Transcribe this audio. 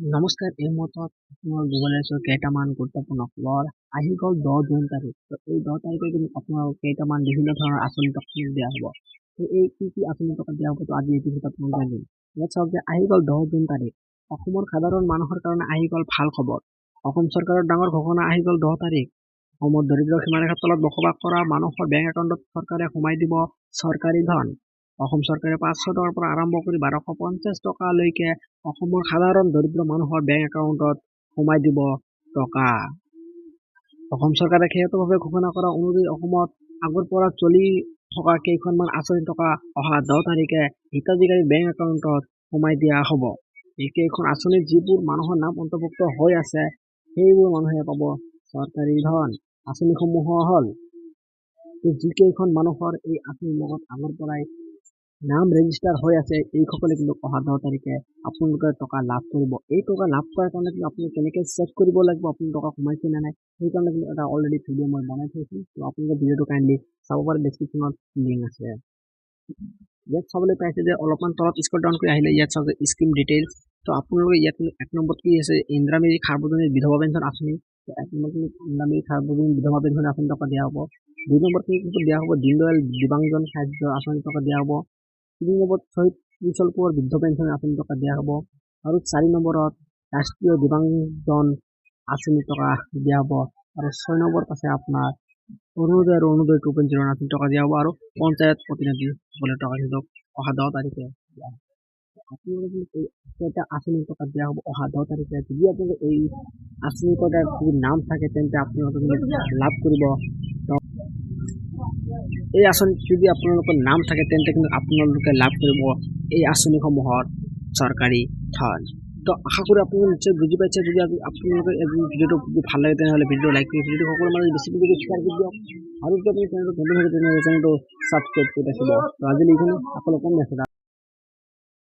নমস্কাৰ, এই মুহূৰ্তত আপোনালোক দিবলৈ লৈছোঁ কেইটামান গুৰুত্বপূৰ্ণ খবৰ। আহি গ'ল 10 জুন তাৰিখ। তো এই 10 তাৰিখে কিন্তু আপোনালোকক কেইটামান বিভিন্ন ধৰণৰ আঁচনি টকা দিয়া হ'ব। তো এই কি আঁচনি টকা দিয়া হ'ব তো আজি এই ভিডিঅ'ত আপোনালোক জানিম। ইয়াত চাওক যে আহি গ'ল 10 জুন তাৰিখ। অসমৰ সাধাৰণ মানুহৰ কাৰণে আহি গ'ল ভাল খবৰ। অসম চৰকাৰৰ ডাঙৰ ঘোষণা আহি গ'ল 10 তাৰিখ। অসমৰ দৰিদ্ৰ সীমাৰেখাৰ তলত বসবাস কৰা মানুহৰ বেংক একাউণ্টত চৰকাৰে সোমাই দিব চৰকাৰী ধন। অসম চৰকাৰে 500 টকাৰ পৰা আৰম্ভ কৰি 1250 টকালৈকে অসমৰ সাধাৰণ দৰিদ্ৰ মানুহৰ বেংক একাউণ্টত সোমাই দিব টকা। অসম চৰকাৰে শেহতীয়াভাৱে ঘোষণা কৰা অনুযায়ী অসমত আগৰ পৰা চলি থকা কেইখনমান আঁচনি টকা অহা 10 তাৰিখে হিতাধিকাৰী বেংক একাউণ্টত সোমাই দিয়া হ'ব। এইকেইখন আঁচনিত যিবোৰ মানুহৰ নাম অন্তৰ্ভুক্ত হৈ আছে সেইবোৰ মানুহে পাব চৰকাৰী ধন। আঁচনিসমূহ হ'ল যিকেইখন মানুহৰ এই আঁচনিৰ লগত আগৰ পৰাই নাম ৰেজিষ্টাৰ হৈ আছে এইসকলে কিন্তু অহা 10 তাৰিখে আপোনালোকে টকা লাভ কৰিব। এই টকা লাভ কৰাৰ কাৰণে কিন্তু আপুনি কেনেকৈ চেক কৰিব লাগিব আপুনি টকা সোমাইছে নে নাই সেইকাৰণে কিন্তু এটা অলৰেডি ভিডিঅ' মই বনাই থৈছোঁ। তো আপোনালোকে ভিডিঅ'টো কাইণ্ডলি চাব পাৰে, ডেছক্ৰিপশ্যনত লিংক আছে। ইয়াত চাবলৈ পাইছে যে অলপমান তলত স্ক্ৰল ডাউন কৰি আহিলে ইয়াত চাওক যে স্কিম ডিটেইলছ। তো আপোনালোকে ইয়াত 1 নম্বৰত কি আছে ইন্দিৰামিৰি সাৰ্বজনীন বিধৱা পেঞ্চন আঁচনি। 1 নম্বৰত ইন্দিৰামিৰি সাৰ্বজনীন বিধৱা পেঞ্চন আঁচনি টকা দিয়া হ'ব। 2 নম্বৰত কি দিয়া হ'ব দীনদয়াল দিব্যাংজন সাহায্য আঁচনি টকা দিয়া হ'ব। 3 নম্বৰত শহীদ কুশল কোঁৱৰ বৃদ্ধ পেঞ্চন আঁচনি টকা দিয়া হ'ব। আৰু 4 নম্বৰত ৰাষ্ট্ৰীয় দিব্যাংজন আঁচনি টকা দিয়া হ'ব। আৰু 6 নম্বৰত আছে আপোনাৰ অৰুণোদয় আৰু অৰুণোদয় 2.0 আঁচনি টকা দিয়া হ'ব। আৰু পঞ্চায়ত প্ৰতিনিধিসকলে টকা সিহঁতক অহা 10 তাৰিখে দিয়া হ'ব। আপোনালোকে কেইটা আঁচনি টকা দিয়া হ'ব অহা 10 তাৰিখে। যদি আপোনালোকে এই আঁচনি কেইটাৰ যদি নাম থাকে তেন্তে আপোনালোকে লাভ কৰিব। এই আঁচনিত যদি আপোনালোকৰ নাম থাকে তেন্তে কিন্তু আপোনালোকে লাভ কৰিব এই আঁচনিসমূহৰ চৰকাৰী ধন। তো আশা কৰোঁ আপোনালোকে নিশ্চয় বুজি পাইছে। যদি আপোনালোকে ভিডিঅ'টো ভাল লাগে তেনেহ'লে ভিডিঅ'টো লাইক কৰি ভিডিঅ'টো সকলো মানুহে বেছি শ্বেয়াৰ কৰি দিয়ক। আৰু যদি আপুনি চেনেলটো নতুন থাকে তেনেহ'লে চেনেলটো ছাবস্ক্ৰাইব কৰি ৰাখিব। তো আজিলৈ এইখিনি সকলো কম আছে।